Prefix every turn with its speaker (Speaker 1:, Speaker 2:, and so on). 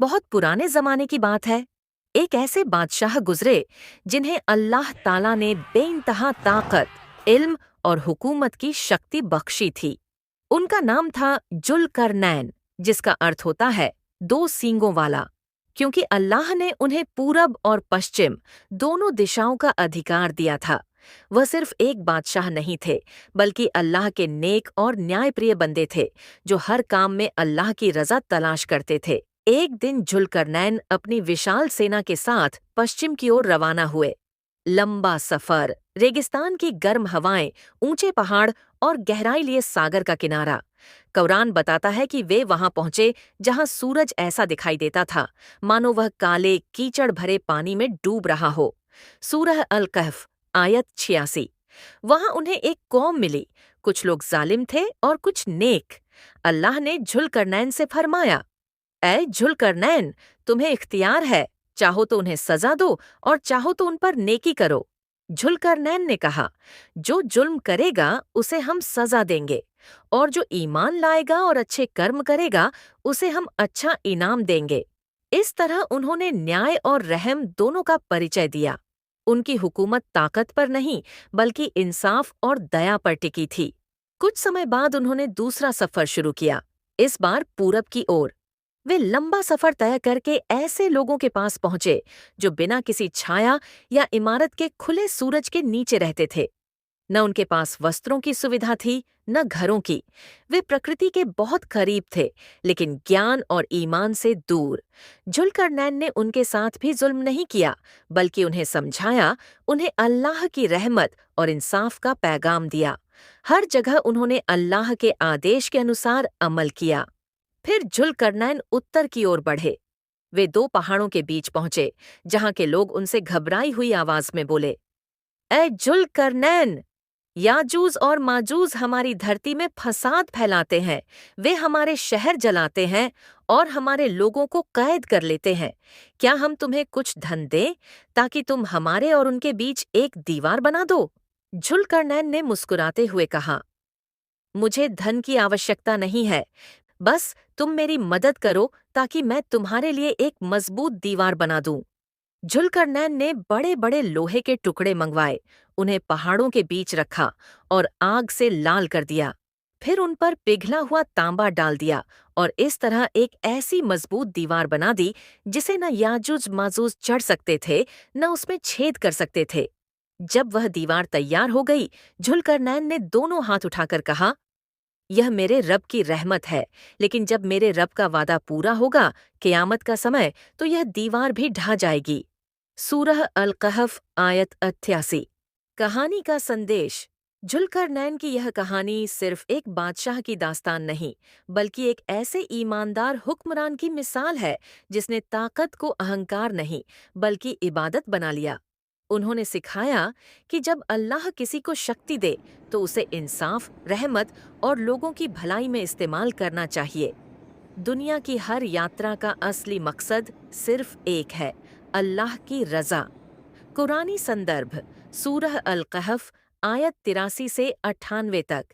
Speaker 1: बहुत पुराने जमाने की बात है। एक ऐसे बादशाह गुजरे जिन्हें अल्लाह ताला ने बेइंतहा ताकत, इल्म और हुकूमत की शक्ति बख्शी थी। उनका नाम था जुल्करनैन, जिसका अर्थ होता है दो सींगों वाला, क्योंकि अल्लाह ने उन्हें पूरब और पश्चिम दोनों दिशाओं का अधिकार दिया था। वह सिर्फ एक बादशाह नहीं थे, बल्कि अल्लाह के नेक और न्यायप्रिय बंदे थे, जो हर काम में अल्लाह की रजा तलाश करते थे। एक दिन जुल्करनैन अपनी विशाल सेना के साथ पश्चिम की ओर रवाना हुए। लंबा सफर, रेगिस्तान की गर्म हवाएं, ऊंचे पहाड़ और गहराई लिए सागर का किनारा। कुरान बताता है कि वे वहां पहुंचे जहां सूरज ऐसा दिखाई देता था मानो वह काले कीचड़ भरे पानी में डूब रहा हो। सूरह अल कहफ, आयत 86। वहां उन्हें एक कौम मिली, कुछ लोग जालिम थे और कुछ नेक। अल्लाह ने जुल्करनैन से फरमाया, ऐ जुल्करनैन, तुम्हें इख्तियार है, चाहो तो उन्हें सजा दो और चाहो तो उन पर नेकी करो। जुल्करनैन ने कहा, जो जुल्म करेगा उसे हम सजा देंगे, और जो ईमान लाएगा और अच्छे कर्म करेगा उसे हम अच्छा इनाम देंगे। इस तरह उन्होंने न्याय और रहम दोनों का परिचय दिया। उनकी हुकूमत ताकत पर नहीं, बल्कि इंसाफ और दया पर टिकी थी। कुछ समय बाद उन्होंने दूसरा सफर शुरू किया, इस बार पूरब की ओर। वे लंबा सफर तय करके ऐसे लोगों के पास पहुंचे जो बिना किसी छाया या इमारत के खुले सूरज के नीचे रहते थे। न उनके पास वस्त्रों की सुविधा थी, न घरों की। वे प्रकृति के बहुत करीब थे, लेकिन ज्ञान और ईमान से दूर। जुल्करनैन ने उनके साथ भी जुल्म नहीं किया, बल्कि उन्हें समझाया, उन्हें अल्लाह की रहमत और इंसाफ का पैगाम दिया। हर जगह उन्होंने अल्लाह के आदेश के अनुसार अमल किया। फिर जुल्करनैन उत्तर की ओर बढ़े। वे दो पहाड़ों के बीच पहुंचे, जहां के लोग उनसे घबराई हुई आवाज में बोले, ए जुल्करनैन, याजूज और माजूज हमारी धरती में फसाद फैलाते हैं। वे हमारे शहर जलाते हैं और हमारे लोगों को कैद कर लेते हैं। क्या हम तुम्हें कुछ धन दें ताकि तुम हमारे और उनके बीच एक दीवार बना दो? जुल्करनैन ने मुस्कुराते हुए कहा, मुझे धन की आवश्यकता नहीं है, बस तुम मेरी मदद करो ताकि मैं तुम्हारे लिए एक मजबूत दीवार बना दूं। जुल्करनैन ने बड़े बड़े लोहे के टुकड़े मंगवाए, उन्हें पहाड़ों के बीच रखा और आग से लाल कर दिया। फिर उन पर पिघला हुआ तांबा डाल दिया और इस तरह एक ऐसी मजबूत दीवार बना दी जिसे न याजूज माजूज चढ़ सकते थे, न उसमें छेद कर सकते थे। जब वह दीवार तैयार हो गई, जुल्करनैन ने दोनों हाथ उठाकर कहा, यह मेरे रब की रहमत है, लेकिन जब मेरे रब का वादा पूरा होगा, क़यामत का समय, तो यह दीवार भी ढह जाएगी। सूरह अल कहफ, आयत 88। कहानी का संदेश। जुल्करनैन की यह कहानी सिर्फ एक बादशाह की दास्तान नहीं, बल्कि एक ऐसे ईमानदार हुक्मरान की मिसाल है जिसने ताकत को अहंकार नहीं, बल्कि इबादत बना लिया। उन्होंने सिखाया कि जब अल्लाह किसी को शक्ति दे तो उसे इंसाफ, रहमत और लोगों की भलाई में इस्तेमाल करना चाहिए। दुनिया की हर यात्रा का असली मकसद सिर्फ एक है, अल्लाह की रज़ा। कुरानी संदर्भ, सूरह अल कहफ, आयत 83 से 98 तक।